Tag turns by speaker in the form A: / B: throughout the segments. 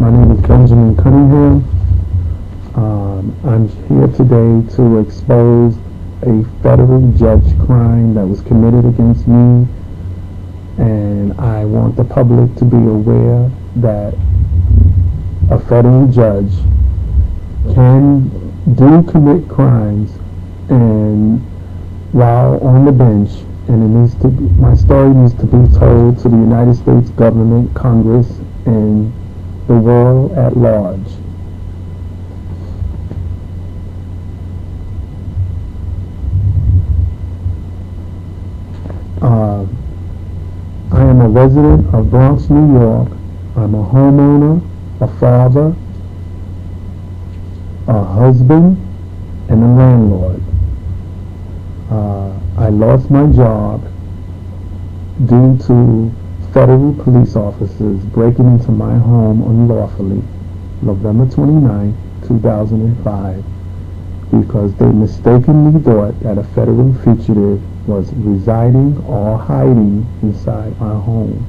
A: My name is Benjamin Cunningham. I'm here today to expose a federal judge crime that was committed against me, and I want the public to be aware that a federal judge can commit crimes, and while on the bench, and my story needs to be told to the United States government, Congress, and the world at large. I am a resident of Bronx, New York. I'm a homeowner, a father, a husband, and a landlord. I lost my job due to federal police officers breaking into my home unlawfully, November 29, 2005, because they mistakenly thought that a federal fugitive was residing or hiding inside my home.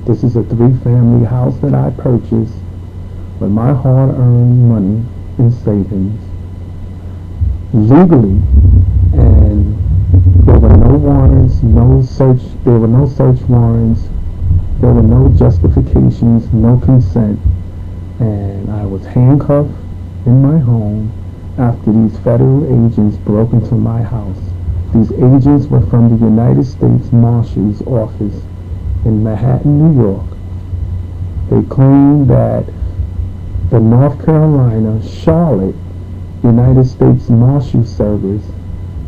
A: This is a 3-family house that I purchased with my hard-earned money and savings legally, and there were no warrants, there were no search warrants, there were no justifications, no consent, and I was handcuffed in my home after these federal agents broke into my house. These agents were from the United States Marshal's office in Manhattan, New York. They claimed that the North Carolina, Charlotte, United States Marshal Service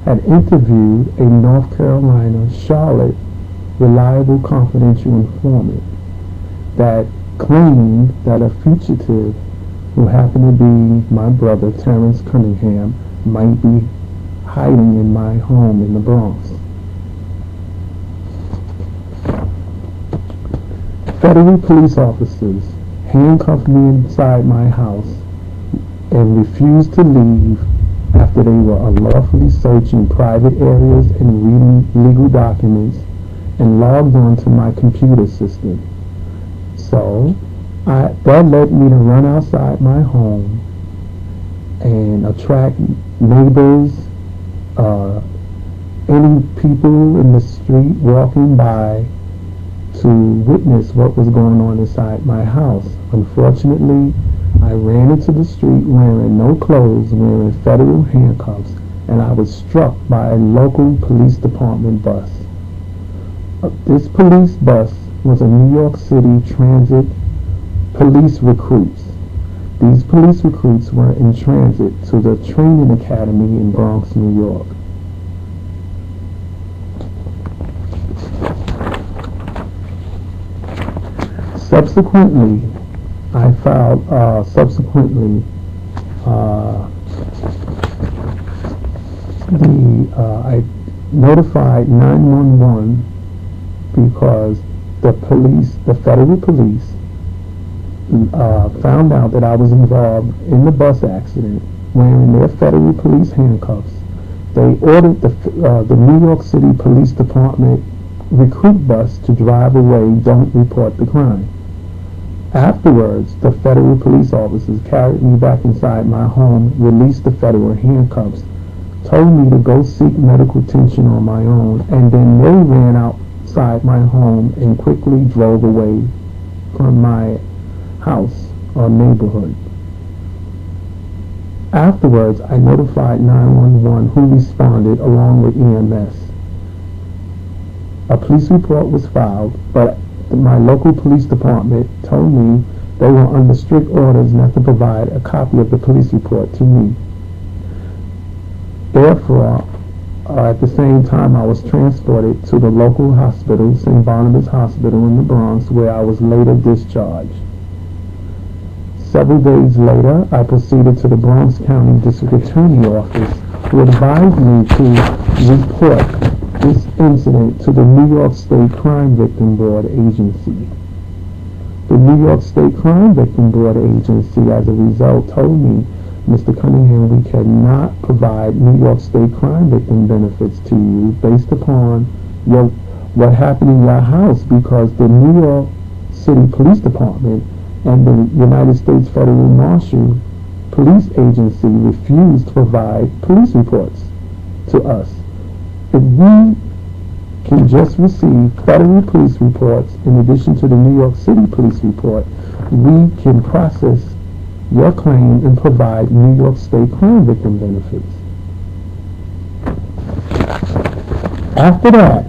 A: had interviewed a North Carolina, Charlotte, reliable confidential informant that claimed that a fugitive who happened to be my brother, Terrence Cunningham, might be hiding in my home in the Bronx. Federal police officers handcuffed me inside my house and refused to leave after they were unlawfully searching private areas and reading legal documents and logged on to my computer system. So that led me to run outside my home and attract neighbors, any people in the street walking by, to witness what was going on inside my house. Unfortunately, I ran into the street wearing no clothes, wearing federal handcuffs, and I was struck by a local police department bus. This police bus was a New York City Transit police recruits. These police recruits were in transit to the training academy in Bronx, New York. Subsequently, I notified 911 because the federal police, found out that I was involved in the bus accident wearing their federal police handcuffs. They ordered the New York City Police Department recruit bus to drive away, don't report the crime. Afterwards, the federal police officers carried me back inside my home, released the federal handcuffs, told me to go seek medical attention on my own, and then they ran outside my home and quickly drove away from my house or neighborhood. Afterwards, I notified 911, who responded along with EMS. A police report was filed, but my local police department told me they were under strict orders not to provide a copy of the police report to me. Therefore, at the same time, I was transported to the local hospital, St. Barnabas Hospital in the Bronx, where I was later discharged. Several days later, I proceeded to the Bronx County District Attorney Office, who advised me to report this incident to the New York State Crime Victim Board Agency. The New York State Crime Victim Board Agency, as a result, told me, Mr. Cunningham, we cannot provide New York State crime victim benefits to you based upon what happened in your house, because the New York City Police Department and the United States Federal Marshal Police Agency refused to provide police reports to us. If we can just receive federal police reports in addition to the New York City police report, we can process your claim and provide New York State crime victim benefits. After that,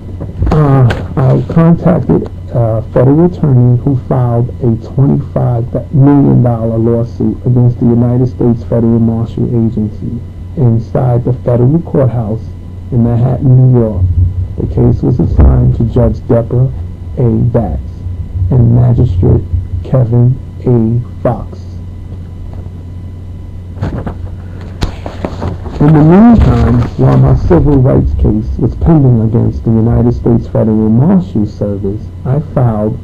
A: I contacted a federal attorney who filed a $25 million lawsuit against the United States Federal Marshal Agency inside the federal courthouse in Manhattan, New York. The case was assigned to Judge Deborah A. Batts and Magistrate Kevin A. Fox. In the meantime, while my civil rights case was pending against the United States Federal Marshal Service, I filed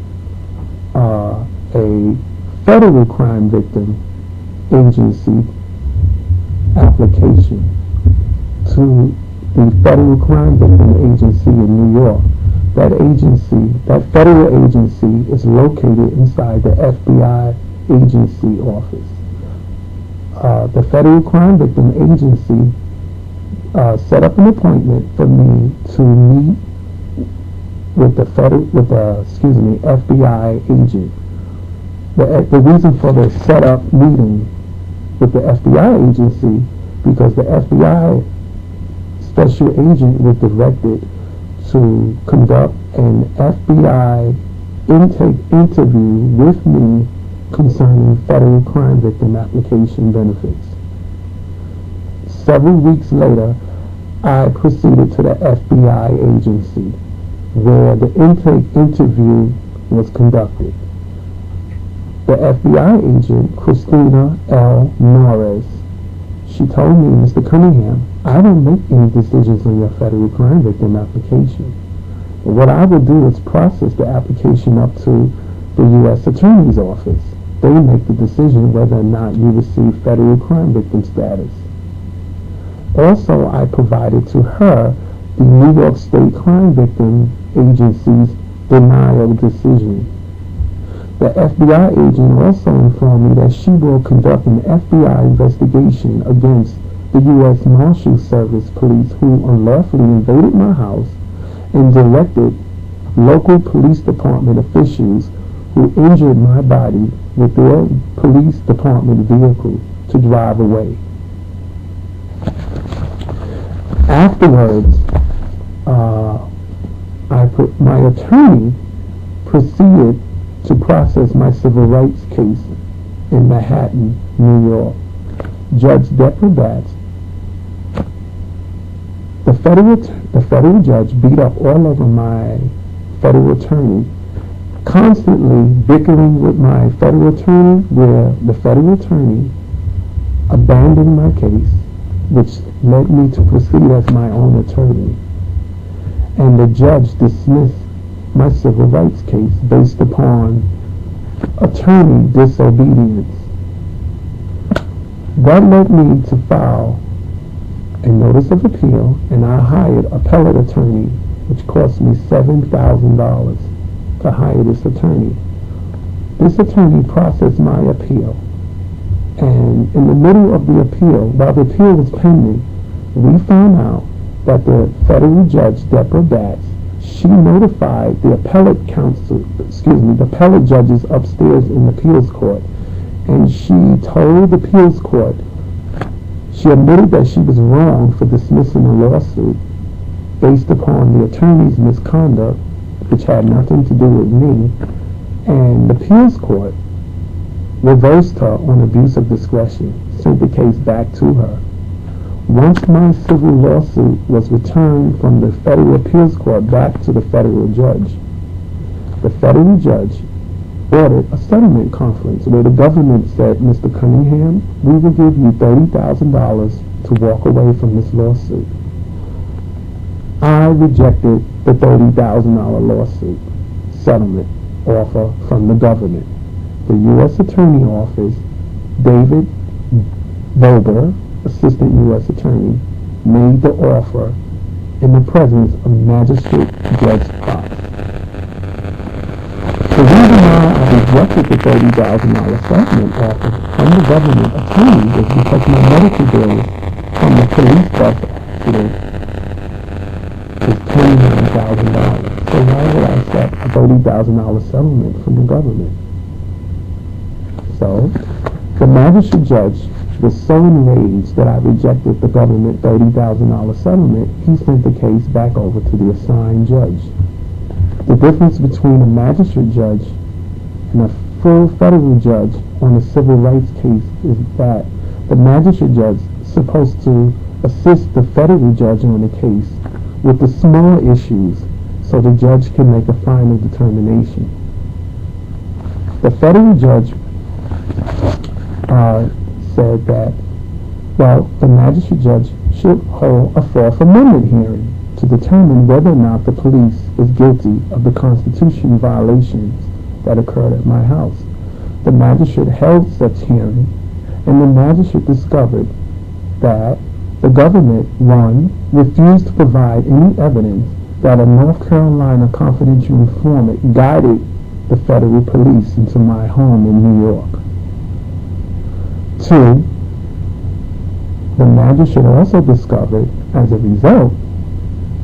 A: a federal crime victim agency application to the Federal Crime Victim Agency in New York. That federal agency is located inside the FBI agency office. The Federal Crime Victim Agency set up an appointment for me to meet with the FBI agent. The reason for the set up meeting with the FBI agency because the FBI special agent was directed to conduct an FBI intake interview with me concerning federal crime victim application benefits. Several weeks later, I proceeded to the FBI agency where the intake interview was conducted. The FBI agent, Christina L. Norris, she told me, Mr. Cunningham, I don't make any decisions on your federal crime victim application. What I will do is process the application up to the U.S. Attorney's Office. They make the decision whether or not you receive federal crime victim status. Also, I provided to her the New York State Crime Victim Agency's denial decision. The FBI agent also informed me that she will conduct an FBI investigation against the U.S. Marshal Service police who unlawfully invaded my house and directed local police department officials who injured my body with their police department vehicle to drive away. Afterwards, my attorney proceeded to process my civil rights case in Manhattan, New York. Judge Deborah Batts, the federal judge beat up all over my federal attorney, constantly bickering with my federal attorney, where the federal attorney abandoned my case, which led me to proceed as my own attorney. And the judge dismissed my civil rights case based upon attorney disobedience. That led me to file a notice of appeal, and I hired an appellate attorney, which cost me $7,000 to hire this attorney. This attorney processed my appeal, and in the middle of the appeal, while the appeal was pending, we found out that the federal judge, Deborah Batts, she notified the appellate judges upstairs in the appeals court, and she told the appeals court, she admitted that she was wrong for dismissing the lawsuit based upon the attorney's misconduct, which had nothing to do with me, and the appeals court reversed her on abuse of discretion, sent the case back to her. Once my civil lawsuit was returned from the federal appeals court back to the federal judge, the federal judge ordered a settlement conference where the government said, Mr. Cunningham, we will give you $30,000 to walk away from this lawsuit. I rejected the $30,000 lawsuit settlement offer from the government. The U.S. Attorney Office, David Bober, Assistant U.S. Attorney, made the offer in the presence of Magistrate Judge Fox. The reason why I rejected the $30,000 settlement offer from the government attorney is because my medical bills from the police bus accident is $29,000. So why would I accept a $30,000 settlement from the government? So the magistrate judge was so enraged that I rejected the government $30,000 settlement, he sent the case back over to the assigned judge. The difference between a magistrate judge and a full federal judge on a civil rights case is that the magistrate judge is supposed to assist the federal judge on the case with the small issues so the judge can make a final determination. The federal judge said that, well, the magistrate judge should hold a Fourth Amendment hearing to determine whether or not the police is guilty of the Constitution violations that occurred at my house. The magistrate held such hearing, and the magistrate discovered that the government, one, refused to provide any evidence that a North Carolina confidential informant guided the federal police into my home in New York. Two, the magistrate also discovered, as a result,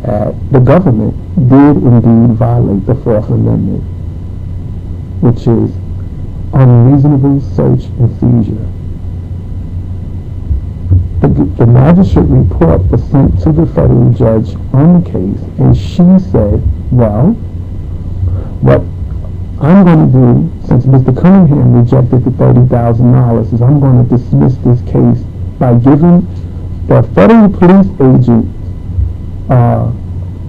A: that the government did indeed violate the Fourth Amendment, which is unreasonable search and seizure. The magistrate report was sent to the federal judge on the case, and she said, well, what I'm going to do, since Mr. Cunningham rejected the $30,000, is I'm going to dismiss this case by giving the federal police agent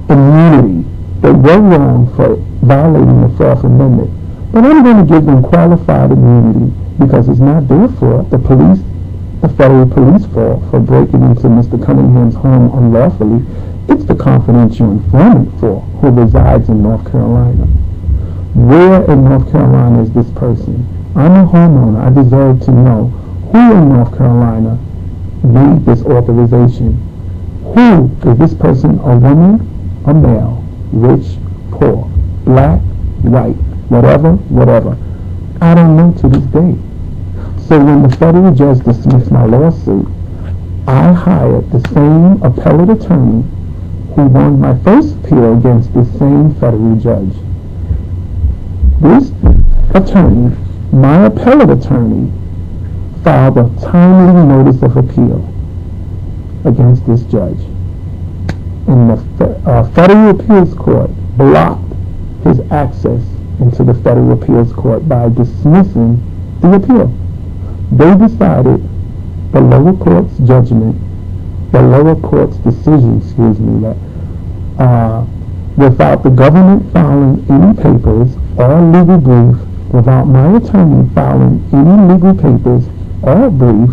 A: immunity. They were wrong for violating the Fourth Amendment, but I'm going to give them qualified immunity because it's not their fault, the federal police fault, for breaking into Mr. Cunningham's home unlawfully. It's the confidential informant fault who resides in North Carolina. Where in North Carolina is this person? I'm a homeowner. I deserve to know who in North Carolina made this authorization. Who is this person? A woman? A male? Rich? Poor? Black? White? Whatever. I don't know to this day. So when the federal judge dismissed my lawsuit, I hired the same appellate attorney who won my first appeal against the same federal judge. This attorney, my appellate attorney, filed a timely notice of appeal against this judge. And the Federal Appeals Court blocked his access into the Federal Appeals Court by dismissing the appeal. They decided the lower court's judgment, the lower court's decision, without the government filing any papers or legal brief, without my attorney filing any legal papers or brief,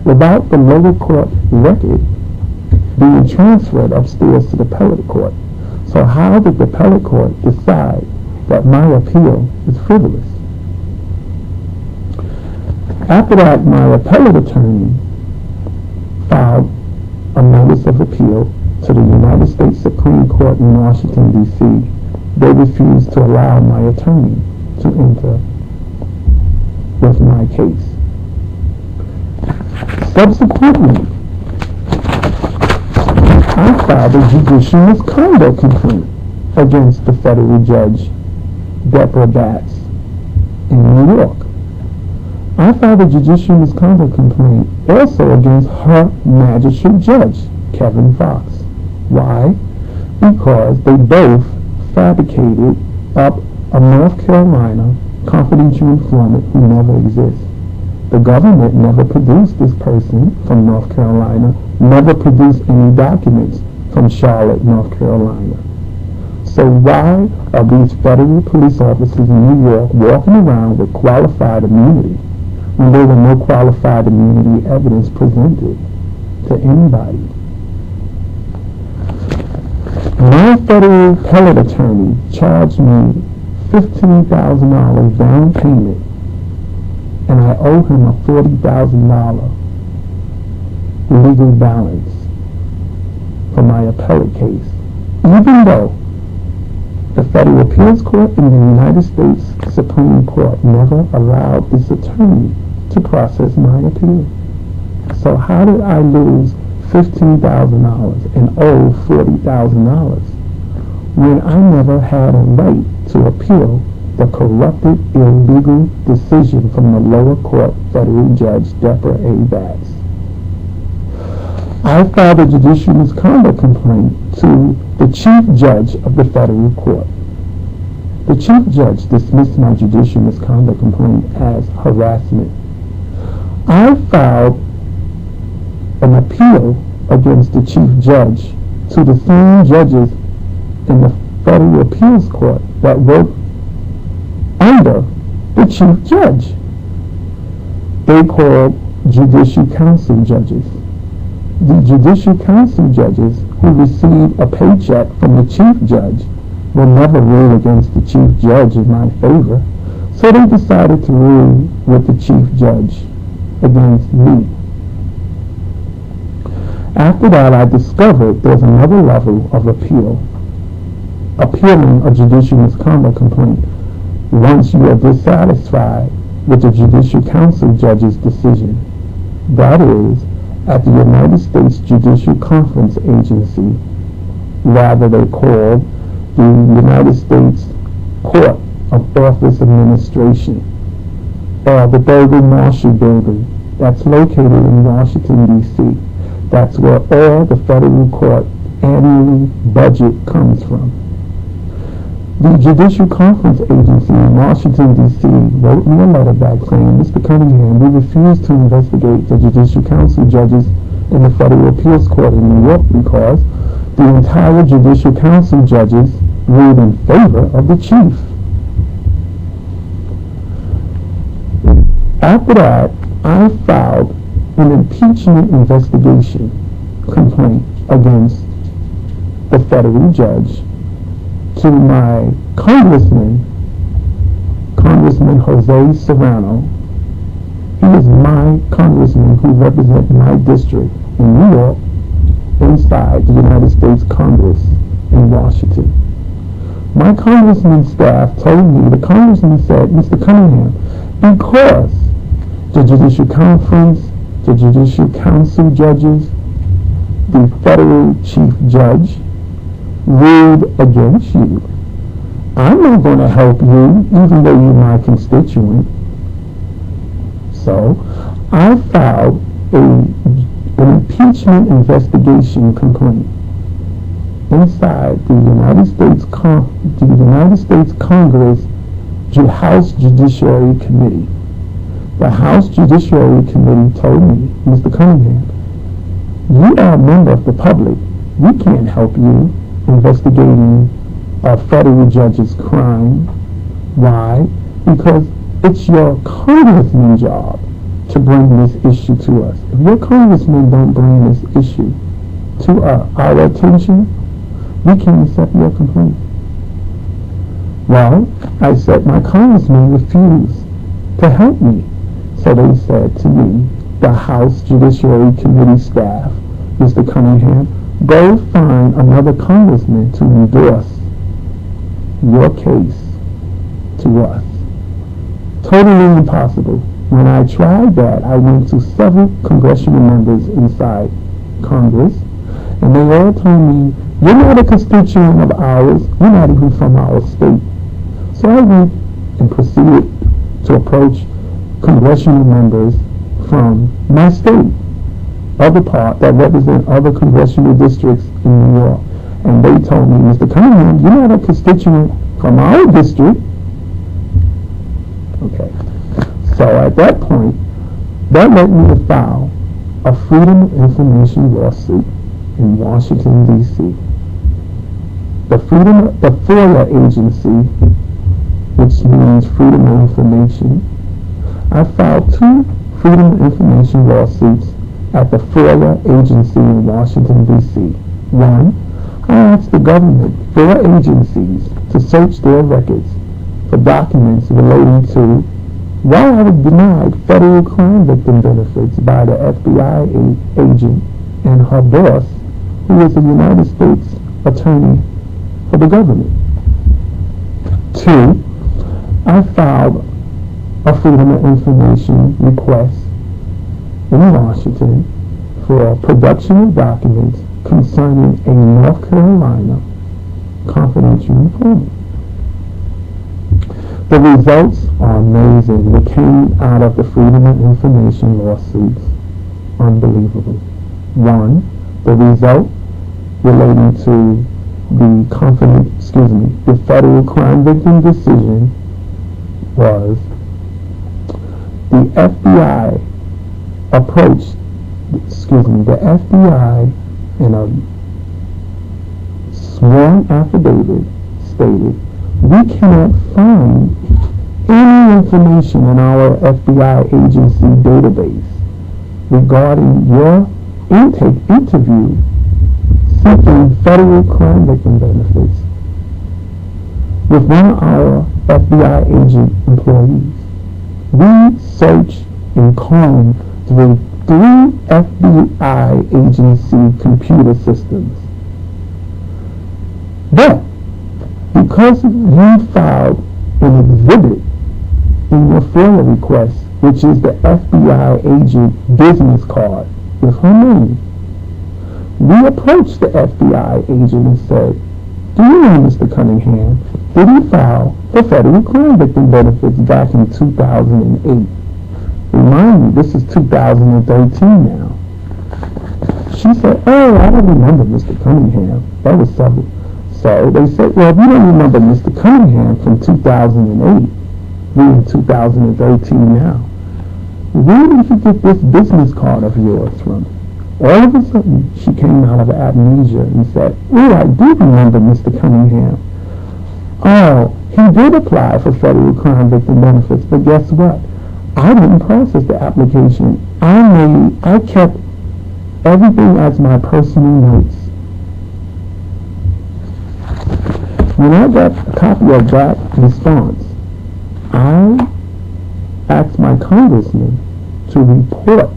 A: without the lower court record being transferred upstairs to the appellate court. So how did the appellate court decide that my appeal is frivolous? After that, my appellate attorney filed a notice of appeal to the United States Supreme Court in Washington, D.C. They refused to allow my attorney to enter with my case. Subsequently, I filed a judicial misconduct complaint against the federal judge, Deborah Batts, in New York. I filed a judicial misconduct complaint also against her magistrate judge, Kevin Fox. Why? Because they both fabricated up a North Carolina confidential informant who never exists. The government never produced this person from North Carolina, never produced any documents from Charlotte, North Carolina. So why are these federal police officers in New York walking around with qualified immunity when there were no qualified immunity evidence presented to anybody? My federal appellate attorney charged me $15,000 down payment, and I owe him a $40,000 legal balance for my appellate case, even though The Federal Appeals Court and the United States Supreme Court never allowed this attorney to process my appeal. So how did I lose $15,000 and owe $40,000 when I never had a right to appeal the corrupted, illegal decision from the lower court federal judge Deborah A. Batts? I filed a judicial misconduct complaint to the chief judge of the federal court. The chief judge dismissed my judicial misconduct complaint as harassment. I filed an appeal against the chief judge to the same judges in the federal appeals court that work under the chief judge. They called judicial council judges. The judicial council judges who receive a paycheck from the chief judge will never rule against the chief judge in my favor, so they decided to rule with the chief judge against me. After that, I discovered there's another level of appeal. Appealing a judicial misconduct complaint once you are dissatisfied with the judicial council judge's decision. That is, at the United States Judicial Conference Agency, rather they called the United States Court of Office Administration, or the Thurgood-Marshall Building, that's located in Washington, D.C. That's where all the federal court annual budget comes from. The Judicial Conference Agency in Washington, D.C. wrote me a letter back saying, Mr. Cunningham, we refuse to investigate the Judicial Council judges in the Federal Appeals Court in New York because the entire Judicial Council judges ruled in favor of the chief. After that, I filed an impeachment investigation complaint against the federal judge to my Congressman Jose Serrano. He is my congressman who represents my district in New York inside the United States Congress in Washington. My congressman staff told me, the congressman said, Mr. Cunningham, because the Judicial Conference, the Judicial Council judges, the federal chief judge ruled against you, I'm not going to help you, even though you're my constituent. So I filed an impeachment investigation complaint inside the United States Congress House Judiciary Committee. The House Judiciary Committee told me, Mr. Cunningham, you are a member of the public. We can't help you investigating a federal judge's crime. Why? Because it's your congressman's job to bring this issue to us. If your congressmen don't bring this issue to our attention, we can't accept your complaint. Well, I said my congressman refused to help me. So they said to me, the House Judiciary Committee staff, Mr. Cunningham, go find another congressman to endorse your case to us. Totally impossible. When I tried that, I went to several congressional members inside Congress, and they all told me, you're not a constituent of ours, you're not even from our state. So I went and proceeded to approach congressional members from my state, other part that represent other congressional districts in New York. And they told me, Mr. Cunningham, you're not a constituent from our district. Okay. So at that point, that led me to file a Freedom of Information lawsuit in Washington, D.C. The FOIA agency, which means Freedom of Information, I filed 2 Freedom of Information lawsuits at the FOIA agency in Washington, D.C. One, I asked the government, 4 agencies, to search their records for documents relating to why I was denied federal crime victim benefits by the FBI agent and her boss, who is a United States attorney for the government. Two, I filed a Freedom of Information request in Washington for production of documents concerning a North Carolina confidential informant. The results are amazing. What came out of the Freedom of Information lawsuits, unbelievable. One, the result relating to the federal crime victim decision was the FBI approached, the FBI in a sworn affidavit stated, we cannot find any information in our FBI agency database regarding your interview seeking federal crime victim benefits with one of our FBI agent employees. We searched and combed through 3 FBI agency computer systems. But because you filed an exhibit in your FOIA request, which is the FBI agent business card with her name, we approached the FBI agent and said, do you know Mr. Cunningham? Did he file for federal crime victim benefits back in 2008? Remind me, this is 2013 now. She said, oh, I don't remember Mr. Cunningham. That was several. So they said, well, if you don't remember Mr. Cunningham from 2008, we're in 2013 now. Where did you get this business card of yours from? All of a sudden, she came out of amnesia and said, oh, I do remember Mr. Cunningham. Oh, he did apply for federal crime victim benefits, but guess what? I didn't process the application. I kept everything as my personal notes. When I got a copy of that response, I asked my congressman to report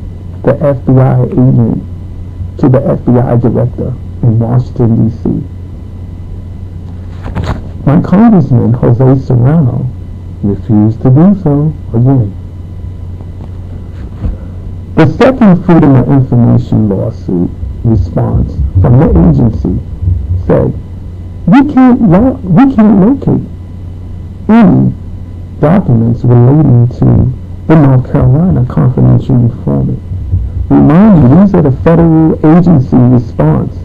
A: the FBI agent to the FBI director in Washington, D.C. My congressman, Jose Serrano, refused to do so again. The second Freedom of Information lawsuit response from the agency said, we can't locate any documents relating to the North Carolina confidential informant. Remind you, these are the federal agency response.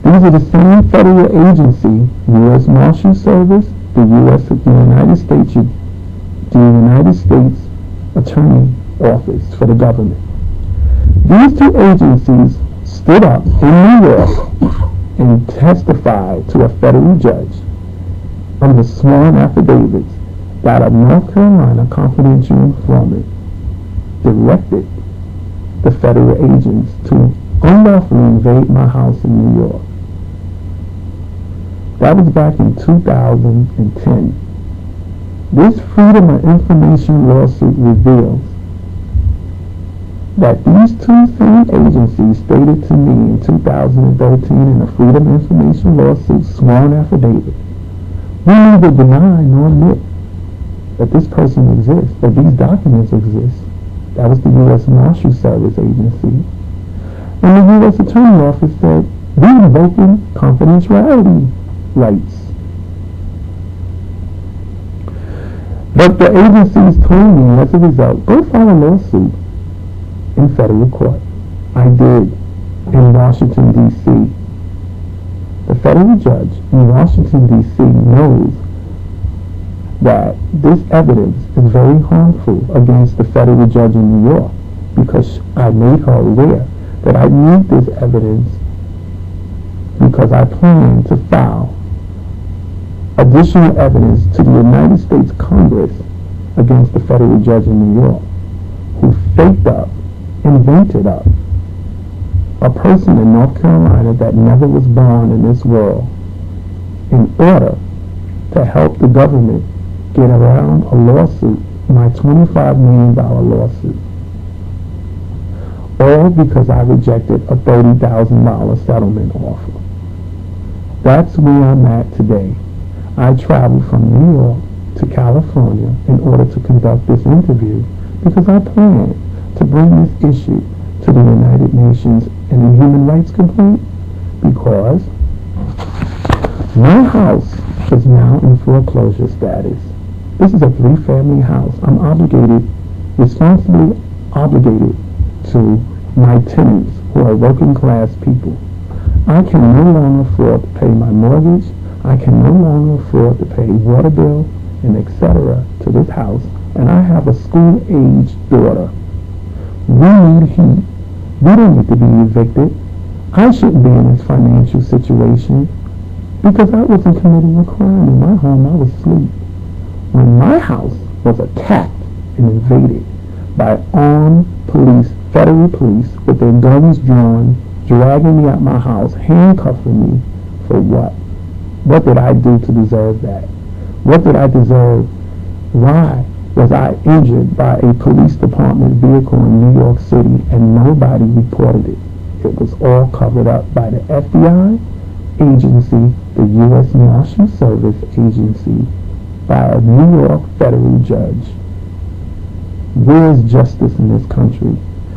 A: These are the same federal agency, U.S. Marshal Service, the United States Attorney Office for the government. These two agencies stood up in New York and testified to a federal judge under sworn affidavits that a North Carolina confidential informant directed the federal agents to unlawfully invade my house in New York. That was back in 2010. This Freedom of Information lawsuit reveals that these two same agencies stated to me in 2013 in a Freedom of Information lawsuit sworn affidavit, we neither deny nor admit that this person exists, that these documents exist. That was the U.S. Marshal Service agency. And the U.S. Attorney Office said, we're invoking confidentiality rights. But the agencies told me as a result, go file a lawsuit in federal court. I did in Washington, D.C. The federal judge in Washington, D.C. knows that this evidence is very harmful against the federal judge in New York because I made her aware that I need this evidence because I plan to file additional evidence to the United States Congress against the federal judge in New York who faked up, invented up a person in North Carolina that never was born in this world in order to help the government get around a lawsuit, my $25 million lawsuit. All because I rejected a $30,000 settlement offer. That's where I'm at today. I traveled from New York to California in order to conduct this interview because I plan to bring this issue to the United Nations in a human rights complaint because my house is now in foreclosure status. This is a 3-family house. I'm responsibly obligated to my tenants who are working class people. I can no longer afford to pay my mortgage. I can no longer afford to pay water bill and etc. to this house. And I have a school-aged daughter. We need heat. We don't need to be evicted. I shouldn't be in this financial situation because I wasn't committing a crime in my home. I was asleep. When my house was attacked and invaded by armed police, federal police, with their guns drawn, dragging me out my house, handcuffing me, for what? What did I do to deserve that? What did I deserve? Why was I injured by a police department vehicle in New York City and nobody reported it? It was all covered up by the FBI agency, the U.S. Marshal Service agency, by a New York federal judge. Where is justice in this country?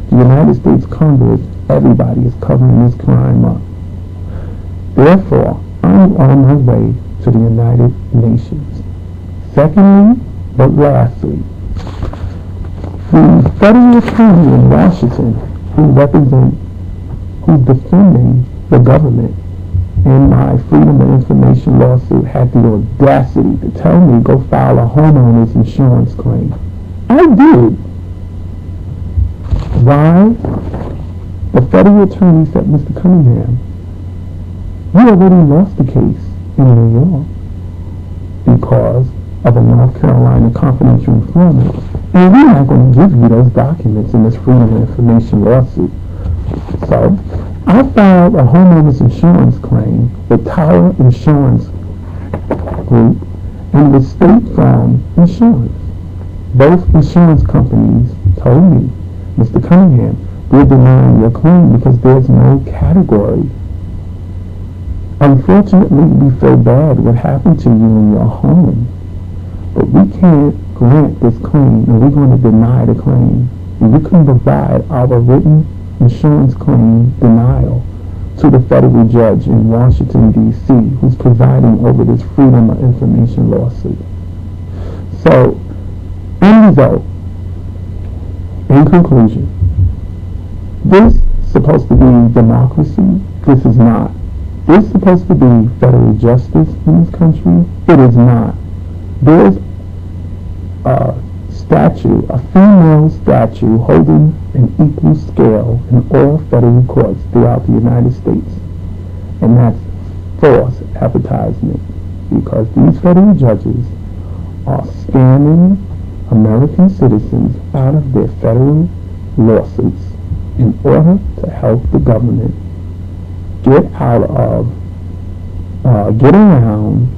A: The United States Congress, everybody is covering this crime up. Therefore, I'm on my way to the United Nations. Secondly, but lastly, the federal attorney in Washington who's defending the government in my Freedom of Information lawsuit had the audacity to tell me go file a homeowner's insurance claim. I did. Why? The federal attorney said, Mr. Cunningham, you already lost the case in New York because of a North Carolina confidential informant, and we're not going to give you those documents in this Freedom of Information lawsuit. So, I filed a homeowner's insurance claim with Tower Insurance Group and with State Farm Insurance. Both insurance companies told me, Mr. Cunningham, we're denying your claim because there's no category. Unfortunately, we feel bad what happened to you in your home, but we can't grant this claim and we're going to deny the claim. And you can provide our written insurance claim denial to the federal judge in Washington, D.C., who's presiding over this Freedom of Information lawsuit. So, end result, in conclusion, this is supposed to be democracy. This is not. This is supposed to be federal justice in this country. It is not. There's a statue, a female statue holding an equal scale in all federal courts throughout the United States. And that's false advertisement because these federal judges are scamming American citizens out of their federal lawsuits in order to help the government get around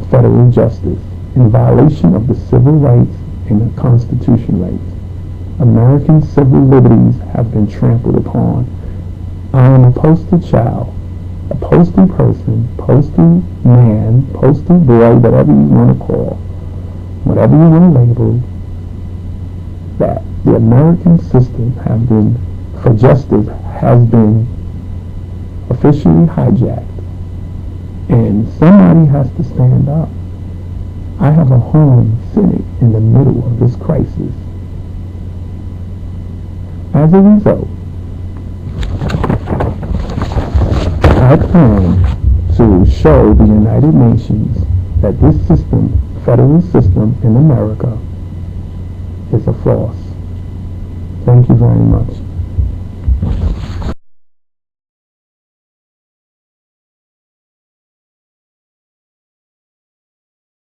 A: federal justice in violation of the civil rights and the Constitution rights. American civil liberties have been trampled upon. I am a poster child, a postal person, postal man, postal boy, whatever you want to call, whatever you want to label, that the American system for justice has been officially hijacked. And somebody has to stand up. I have a home sitting in the middle of this crisis. As a result, I plan to show the United Nations that this system, federal system in America, is a farce. Thank you very much.